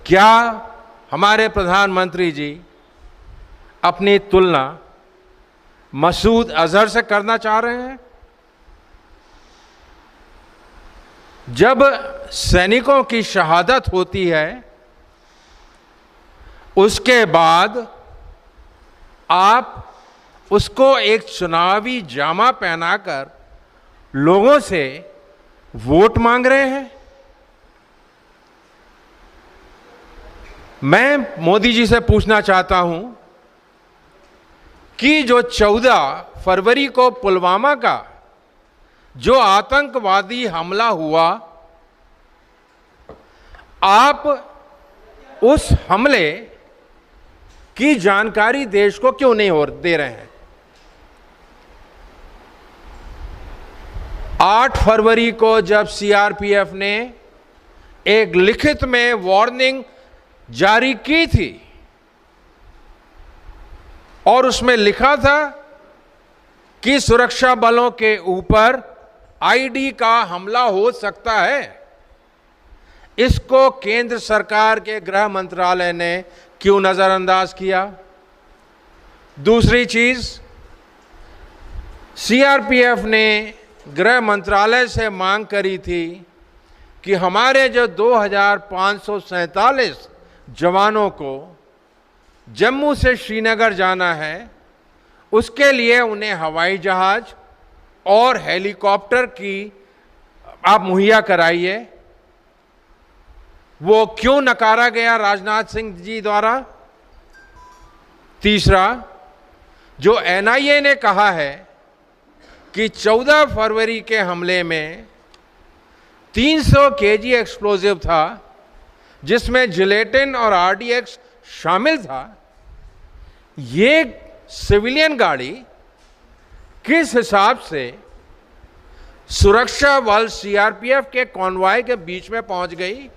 क्या हमारे प्रधानमंत्री जी अपनी तुलना मसूद अजहर से करना चाह रहे हैं? जब सैनिकों की शहादत होती है उसके बाद आप उसको एक चुनावी जामा पहनाकर लोगों से वोट मांग रहे हैं। मैं मोदी जी से पूछना चाहता हूं कि जो 14 फरवरी को पुलवामा का जो आतंकवादी हमला हुआ, आप उस हमले की जानकारी देश को क्यों नहीं दे रहे हैं? 8 फरवरी को जब सीआरपीएफ ने एक लिखित में वार्निंग जारी की थी और उसमें लिखा था कि सुरक्षा बलों के ऊपर आईडी का हमला हो सकता है, इसको केंद्र सरकार के गृह मंत्रालय ने क्यों नजरअंदाज किया? दूसरी चीज, सीआरपीएफ ने गृह मंत्रालय से मांग करी थी कि हमारे जो 2547 जवानों को जम्मू से श्रीनगर जाना है, उसके लिए उन्हें हवाई जहाज और हेलीकॉप्टर की आप मुहैया कराइए। वो क्यों नकारा गया राजनाथ सिंह जी द्वारा? तीसरा, जो एनआईए ने कहा है कि 14 फरवरी के हमले में 300 केजी एक्सप्लोजिव था जिसमें जिलेटिन और आरडीएक्स शामिल था, ये सिविलियन गाड़ी किस हिसाब से सुरक्षा बल सीआरपीएफ के कॉन्वॉय के बीच में पहुंच गई?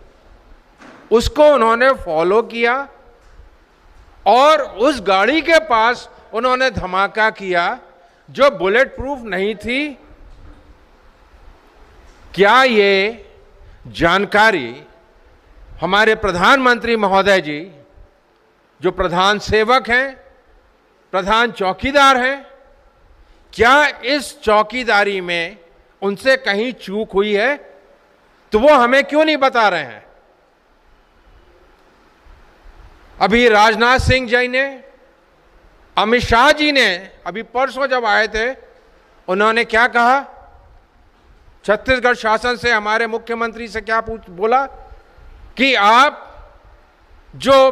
उसको उन्होंने फॉलो किया और उस गाड़ी के पास उन्होंने धमाका किया जो बुलेट प्रूफ नहीं थी। क्या ये जानकारी हमारे प्रधानमंत्री महोदय जी, जो प्रधान सेवक हैं, प्रधान चौकीदार हैं, क्या इस चौकीदारी में उनसे कहीं चूक हुई है? तो वो हमें क्यों नहीं बता रहे हैं? अभी राजनाथ सिंह जी ने, अमित शाह जी ने अभी परसों जब आए थे, उन्होंने क्या कहा? छत्तीसगढ़ शासन से, हमारे मुख्यमंत्री से क्या बोला कि आप जो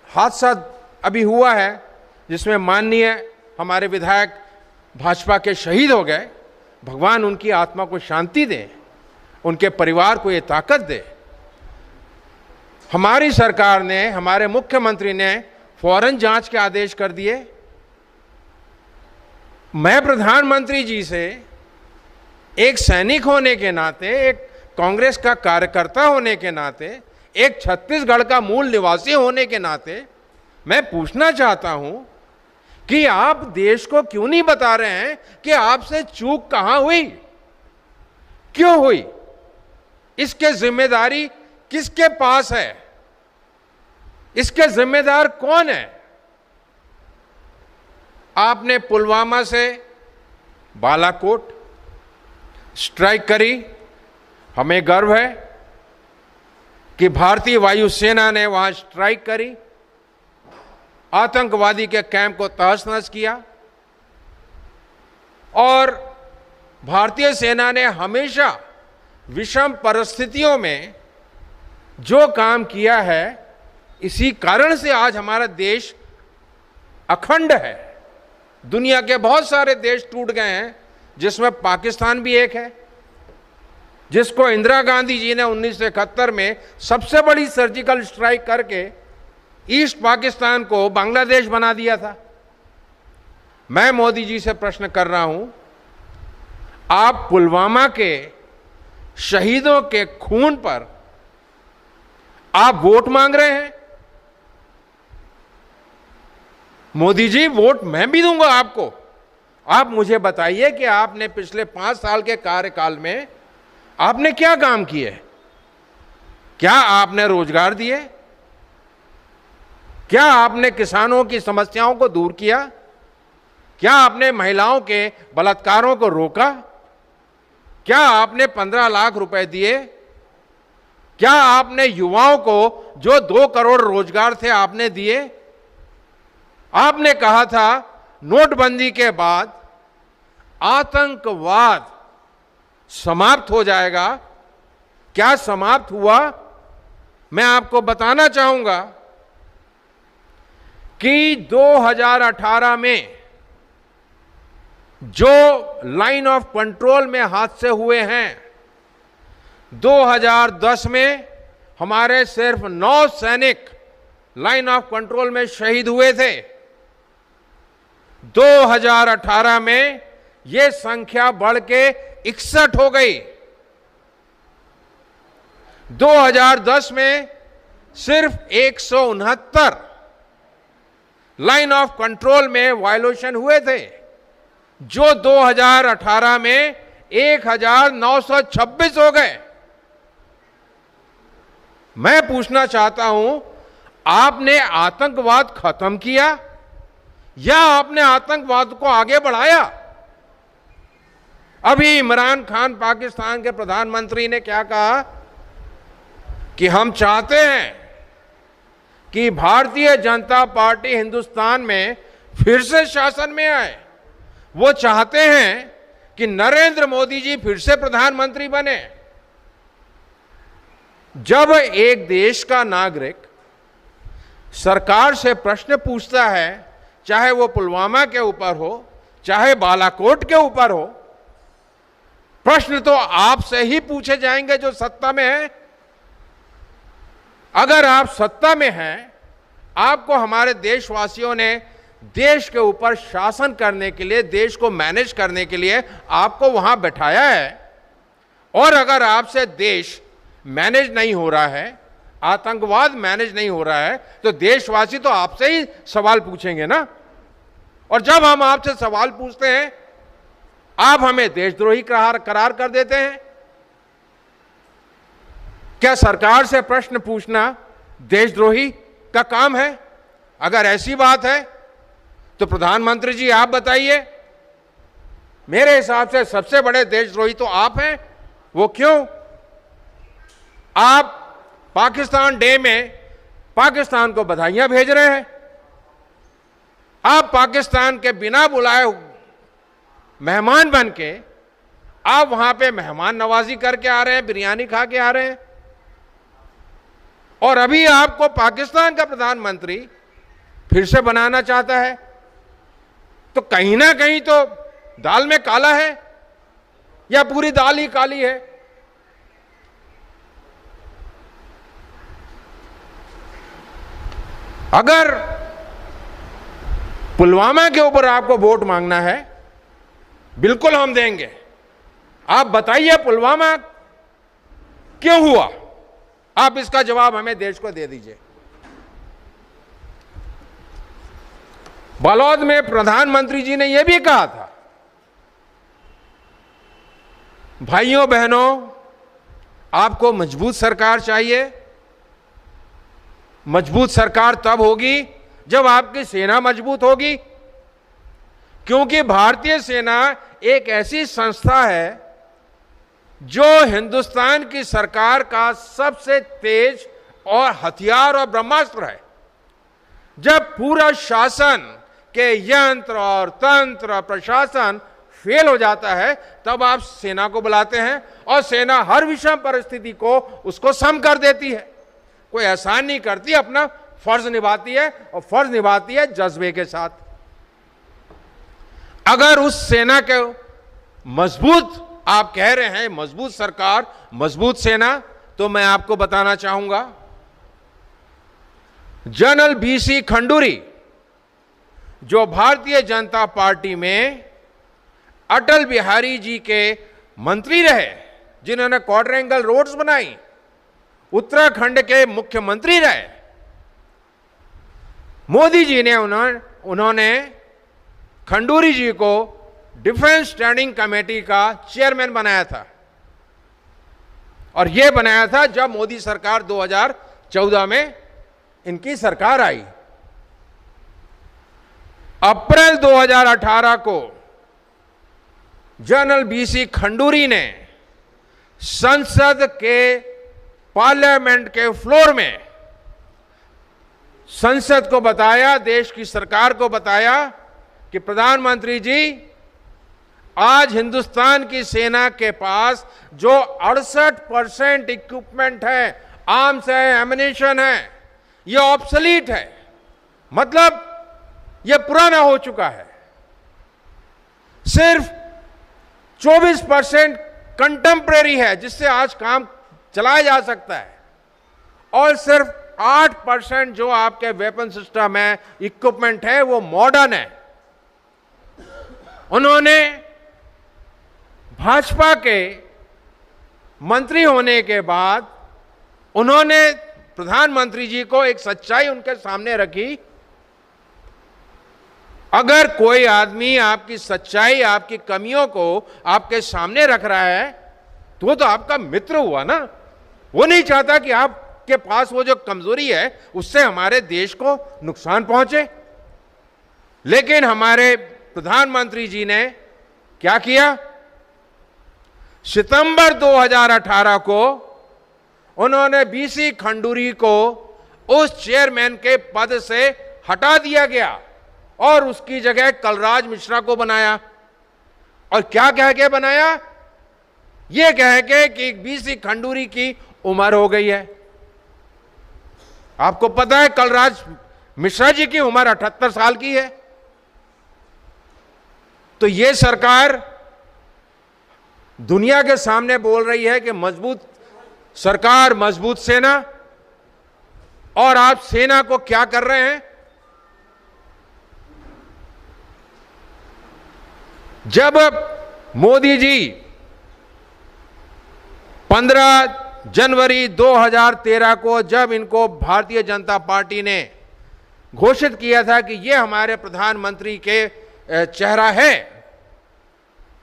हादसा अभी हुआ है जिसमें माननीय हमारे विधायक भाजपा के शहीद हो गए, भगवान उनकी आत्मा को शांति दे, उनके परिवार को ये ताकत दे। हमारी सरकार ने, हमारे मुख्यमंत्री ने फौरन जांच के आदेश कर दिए। मैं प्रधानमंत्री जी से एक सैनिक होने के नाते, एक कांग्रेस का कार्यकर्ता होने के नाते, एक छत्तीसगढ़ का मूल निवासी होने के नाते मैं पूछना चाहता हूं कि आप देश को क्यों नहीं बता रहे हैं कि आपसे चूक कहां हुई, क्यों हुई, इसके जिम्मेदारी किसके पास है, इसके जिम्मेदार कौन है? आपने पुलवामा से बालाकोट स्ट्राइक करी, हमें गर्व है कि भारतीय वायुसेना ने वहां स्ट्राइक करी, आतंकवादी के कैंप को तहस-नहस किया और भारतीय सेना ने हमेशा विषम परिस्थितियों में जो काम किया है, इसी कारण से आज हमारा देश अखंड है। दुनिया के बहुत सारे देश टूट गए हैं, जिसमें पाकिस्तान भी एक है, जिसको इंदिरा गांधी जी ने 1971 में सबसे बड़ी सर्जिकल स्ट्राइक करके ईस्ट पाकिस्तान को बांग्लादेश बना दिया था। मैं मोदी जी से प्रश्न कर रहा हूं, आप पुलवामा के शहीदों के खून पर आप वोट मांग रहे हैं? मोदी जी, वोट मैं भी दूंगा आपको। आप मुझे बताइए कि आपने पिछले 5 साल के कार्यकाल में आपने क्या काम किए? क्या आपने रोजगार दिए? क्या आपने किसानों की समस्याओं को दूर किया? क्या आपने महिलाओं के बलात्कारों को रोका? क्या आपने 15 लाख रुपए दिए? क्या आपने युवाओं को जो 2 करोड़ रोजगार थे आपने दिए? आपने कहा था नोटबंदी के बाद आतंकवाद समाप्त हो जाएगा। क्या समाप्त हुआ? मैं आपको बताना चाहूंगा कि 2018 में जो लाइन ऑफ कंट्रोल में हादसे हुए हैं, 2010 में हमारे सिर्फ 9 सैनिक लाइन ऑफ कंट्रोल में शहीद हुए थे। 2018 में यह संख्या बढ़ के 61 हो गई। 2010 में सिर्फ 169 लाइन ऑफ कंट्रोल में वायलेशन हुए थे, जो 2018 में 1926 हो गए। मैं पूछना चाहता हूं, आपने आतंकवाद खत्म किया या आपने आतंकवाद को आगे बढ़ाया? अभी इमरान खान पाकिस्तान के प्रधानमंत्री ने क्या कहा कि हम चाहते हैं कि भारतीय जनता पार्टी हिंदुस्तान में फिर से शासन में आए। वो चाहते हैं कि नरेंद्र मोदी जी फिर से प्रधानमंत्री बने। जब एक देश का नागरिक सरकार से प्रश्न पूछता है, चाहे वो पुलवामा के ऊपर हो, चाहे बालाकोट के ऊपर हो, प्रश्न तो आपसे ही पूछे जाएंगे जो सत्ता में है। अगर आप सत्ता में हैं, आपको हमारे देशवासियों ने देश के ऊपर शासन करने के लिए, देश को मैनेज करने के लिए आपको वहां बैठाया है, और अगर आपसे देश मैनेज नहीं हो रहा है, आतंकवाद मैनेज नहीं हो रहा है, तो देशवासी तो आपसे ही सवाल पूछेंगे ना। और जब हम आपसे सवाल पूछते हैं, आप हमें देशद्रोही करार कर देते हैं। क्या सरकार से प्रश्न पूछना देशद्रोही का काम है? अगर ऐसी बात है तो प्रधानमंत्री जी आप बताइए। मेरे हिसाब से सबसे बड़े देशद्रोही तो आप हैं। वो क्यों? आप पाकिस्तान डे में पाकिस्तान को बधाइयां भेज रहे हैं। आप पाकिस्तान के बिना बुलाए मेहमान बन के आप वहां पे मेहमान नवाजी करके आ रहे हैं, बिरयानी खा के आ रहे हैं, और अभी आपको पाकिस्तान का प्रधानमंत्री फिर से बनाना चाहता है। तो कहीं ना कहीं तो दाल में काला है, या पूरी दाल ही काली है। अगर पुलवामा के ऊपर आपको वोट मांगना है, बिल्कुल हम देंगे। आप बताइए पुलवामा क्यों हुआ? आप इसका जवाब हमें देश को दे दीजिए। बलौद में प्रधानमंत्री जी ने यह भी कहा था, भाइयों बहनों, आपको मजबूत सरकार चाहिए। मजबूत सरकार तब होगी जब आपकी सेना मजबूत होगी, क्योंकि भारतीय सेना एक ऐसी संस्था है जो हिंदुस्तान की सरकार का सबसे तेज और हथियार और ब्रह्मास्त्र है। जब पूरा शासन के यंत्र और तंत्र और प्रशासन फेल हो जाता है, तब आप सेना को बुलाते हैं, और सेना हर विषम परिस्थिति को उसको सम कर देती है। कोई एहसान नहीं करती, अपना फर्ज निभाती है, और फर्ज निभाती है जज्बे के साथ। अगर उस सेना के मजबूत, आप कह रहे हैं मजबूत सरकार, मजबूत सेना, तो मैं आपको बताना चाहूंगा, जनरल बीसी खंडूरी जो भारतीय जनता पार्टी में अटल बिहारी जी के मंत्री रहे, जिन्होंने क्वाड्रेंगल रोड्स बनाई, उत्तराखंड के मुख्यमंत्री रहे, मोदी जी ने उन्होंने खंडूरी जी को डिफेंस स्टैंडिंग कमेटी का चेयरमैन बनाया था, और ये बनाया था जब मोदी सरकार 2014 में इनकी सरकार आई। अप्रैल 2018 को जनरल बीसी खंडूरी ने संसद के पार्लियामेंट के फ्लोर में संसद को बताया, देश की सरकार को बताया कि प्रधानमंत्री जी, आज हिंदुस्तान की सेना के पास जो 68% इक्विपमेंट है, आर्म्स है, एमिनेशन है, ये ऑब्सोलीट है, मतलब ये पुराना हो चुका है। सिर्फ 24% कंटेम्परेरी है जिससे आज काम चलाया जा सकता है, और सिर्फ 8% जो आपके वेपन सिस्टम है, इक्विपमेंट है, वो मॉडर्न है। उन्होंने भाजपा के मंत्री होने के बाद उन्होंने प्रधानमंत्री जी को एक सच्चाई उनके सामने रखी। अगर कोई आदमी आपकी सच्चाई, आपकी कमियों को आपके सामने रख रहा है तो वो तो आपका मित्र हुआ ना। वो नहीं चाहता कि आपके पास वो जो कमजोरी है उससे हमारे देश को नुकसान पहुंचे। लेकिन हमारे प्रधानमंत्री जी ने क्या किया? सितंबर 2018 को उन्होंने बीसी खंडूरी को उस चेयरमैन के पद से हटा दिया गया और उसकी जगह कलराज मिश्रा को बनाया। और क्या कह के बनाया? यह कह के कि बीसी खंडूरी की उम्र हो गई है। आपको पता है कलराज मिश्रा जी की उम्र 78 साल की है। तो यह सरकार दुनिया के सामने बोल रही है कि मजबूत सरकार, मजबूत सेना, और आप सेना को क्या कर रहे हैं? जब मोदी जी 15 जनवरी 2013 को जब इनको भारतीय जनता पार्टी ने घोषित किया था कि ये हमारे प्रधानमंत्री के चेहरा है,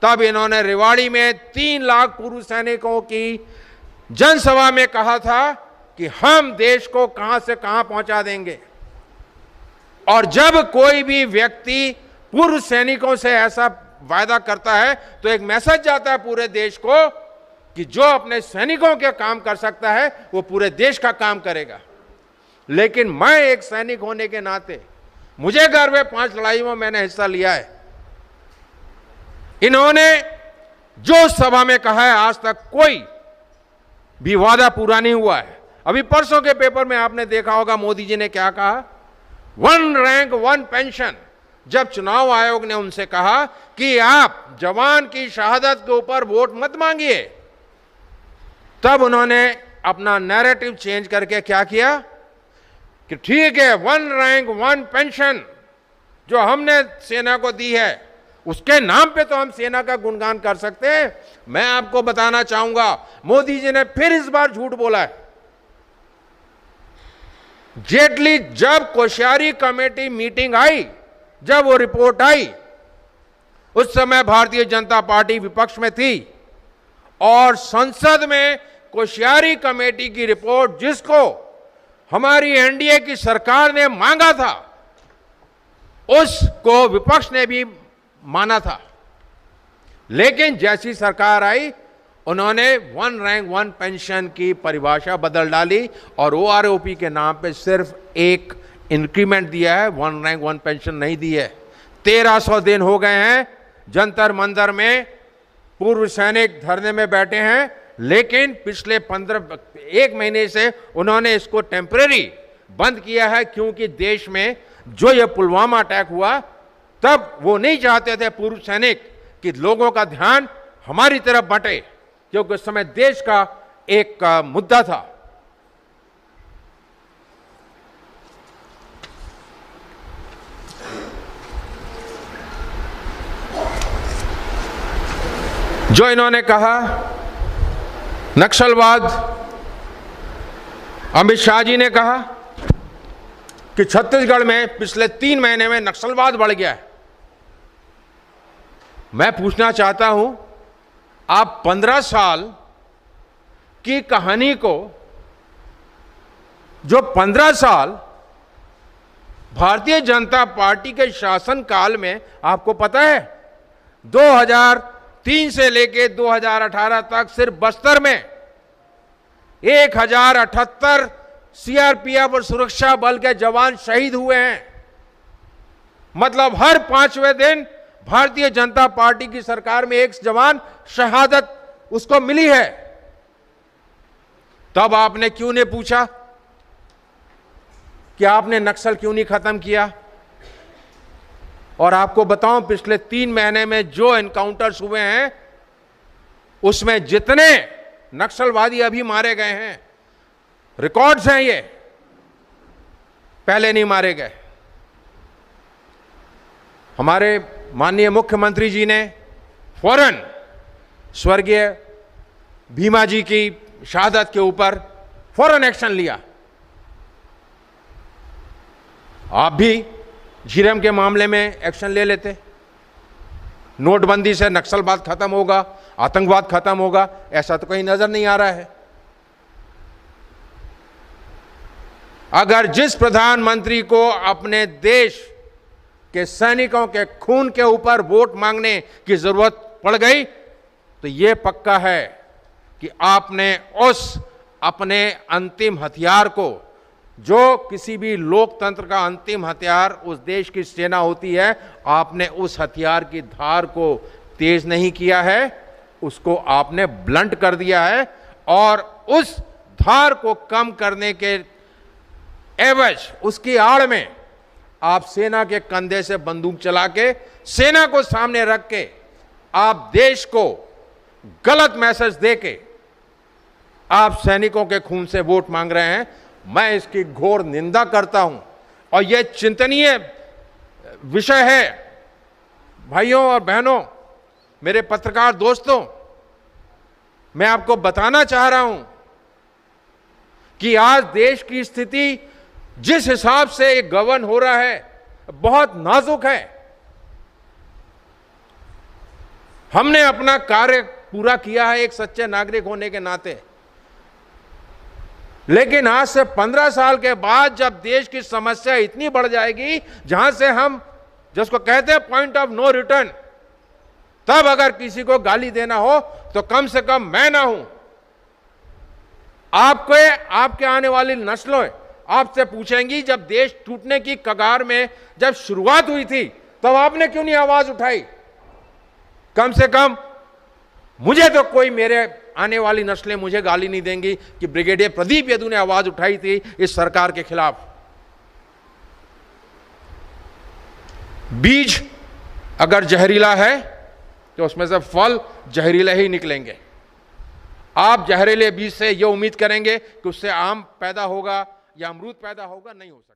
तब इन्होंने रेवाड़ी में 3 लाख पूर्व सैनिकों की जनसभा में कहा था कि हम देश को कहां से कहां पहुंचा देंगे। और जब कोई भी व्यक्ति पूर्व सैनिकों से ऐसा वायदा करता है तो एक मैसेज जाता है पूरे देश को कि जो अपने सैनिकों के काम कर सकता है वो पूरे देश का काम करेगा। लेकिन मैं एक सैनिक होने के नाते मुझे गर्व है, 5 लड़ाइयों में मैंने हिस्सा लिया है। इन्होंने जो सभा में कहा है आज तक कोई भी वादा पूरा नहीं हुआ है। अभी परसों के पेपर में आपने देखा होगा मोदी जी ने क्या कहा, 1 रैंक 1 पेंशन। जब चुनाव आयोग ने उनसे कहा कि आप जवान की शहादत के ऊपर वोट मत मांगिए, तब उन्होंने अपना नैरेटिव चेंज करके क्या किया कि ठीक है 1 रैंक 1 पेंशन जो हमने सेना को दी है उसके नाम पे तो हम सेना का गुणगान कर सकते हैं। मैं आपको बताना चाहूंगा मोदी जी ने फिर इस बार झूठ बोला है। जेटली जब कोश्यारी कमेटी मीटिंग आई, जब वो रिपोर्ट आई, उस समय भारतीय जनता पार्टी विपक्ष में थी और संसद में कोश्यारी कमेटी की रिपोर्ट जिसको हमारी एनडीए की सरकार ने मांगा था उसको विपक्ष ने भी माना था। लेकिन जैसी सरकार आई उन्होंने 1 रैंक 1 पेंशन की परिभाषा बदल डाली और ओआरओपी के नाम पे सिर्फ एक इंक्रीमेंट दिया है, 1 रैंक 1 पेंशन नहीं दी है। 1300 दिन हो गए हैं जंतर मंतर में पूर्व सैनिक धरने में बैठे हैं, लेकिन पिछले 1 महीने से उन्होंने इसको टेम्परेरी बंद किया है क्योंकि देश में जो ये पुलवामा अटैक हुआ तब वो नहीं चाहते थे पूर्व सैनिक कि लोगों का ध्यान हमारी तरफ बटे, क्योंकि उस समय देश का एक मुद्दा था। जो इन्होंने कहा नक्सलवाद, अमित शाह जी ने कहा कि छत्तीसगढ़ में पिछले 3 महीने में नक्सलवाद बढ़ गया है। मैं पूछना चाहता हूं, आप 15 साल की कहानी को, जो 15 साल भारतीय जनता पार्टी के शासन काल में, आपको पता है 2003 से लेके 2018 तक सिर्फ बस्तर में 1078 सीआरपीएफ और सुरक्षा बल के जवान शहीद हुए हैं। मतलब हर 5वें दिन भारतीय जनता पार्टी की सरकार में एक जवान शहादत उसको मिली है। तब आपने क्यों नहीं पूछा कि आपने नक्सल क्यों नहीं खत्म किया? और आपको बताऊं, पिछले 3 महीने में जो एनकाउंटर्स हुए हैं उसमें जितने नक्सलवादी अभी मारे गए हैं, रिकॉर्ड्स हैं ये, पहले नहीं मारे गए। हमारे माननीय मुख्यमंत्री जी ने फौरन स्वर्गीय भीमा जी की शहादत के ऊपर फौरन एक्शन लिया। आप भी झीरम के मामले में एक्शन ले लेते। नोटबंदी से नक्सलवाद खत्म होगा, आतंकवाद खत्म होगा, ऐसा तो कहीं नजर नहीं आ रहा है। अगर जिस प्रधानमंत्री को अपने देश के सैनिकों के खून के ऊपर वोट मांगने की जरूरत पड़ गई, तो यह पक्का है कि आपने उस अपने अंतिम हथियार को, जो किसी भी लोकतंत्र का अंतिम हथियार उस देश की सेना होती है, आपने उस हथियार की धार को तेज नहीं किया है, उसको आपने ब्लंट कर दिया है। और उस धार को कम करने के एवज, उसकी आड़ में आप सेना के कंधे से बंदूक चला के, सेना को सामने रख के आप देश को गलत मैसेज दे के आप सैनिकों के खून से वोट मांग रहे हैं। मैं इसकी घोर निंदा करता हूं और यह चिंतनीय विषय है। भाइयों और बहनों, मेरे पत्रकार दोस्तों, मैं आपको बताना चाह रहा हूं कि आज देश की स्थिति जिस हिसाब से गवर्न हो रहा है, बहुत नाजुक है। हमने अपना कार्य पूरा किया है एक सच्चे नागरिक होने के नाते, लेकिन आज से 15 साल के बाद जब देश की समस्या इतनी बढ़ जाएगी जहां से हम जिसको कहते हैं पॉइंट ऑफ नो रिटर्न, तब अगर किसी को गाली देना हो तो कम से कम मैं ना हूं। आपके आने वाली नस्लों आपसे पूछेंगी, जब देश टूटने की कगार में जब शुरुआत हुई थी तब आपने क्यों नहीं आवाज उठाई? कम से कम मुझे तो कोई, मेरे आने वाली नस्लें मुझे गाली नहीं देंगी कि ब्रिगेडियर प्रदीप यदु ने आवाज उठाई थी इस सरकार के खिलाफ। बीज अगर जहरीला है तो उसमें से फल जहरीले ही निकलेंगे। आप जहरीले बीज से यह उम्मीद करेंगे कि उससे आम पैदा होगा या अमरूद पैदा होगा, नहीं हो सकता।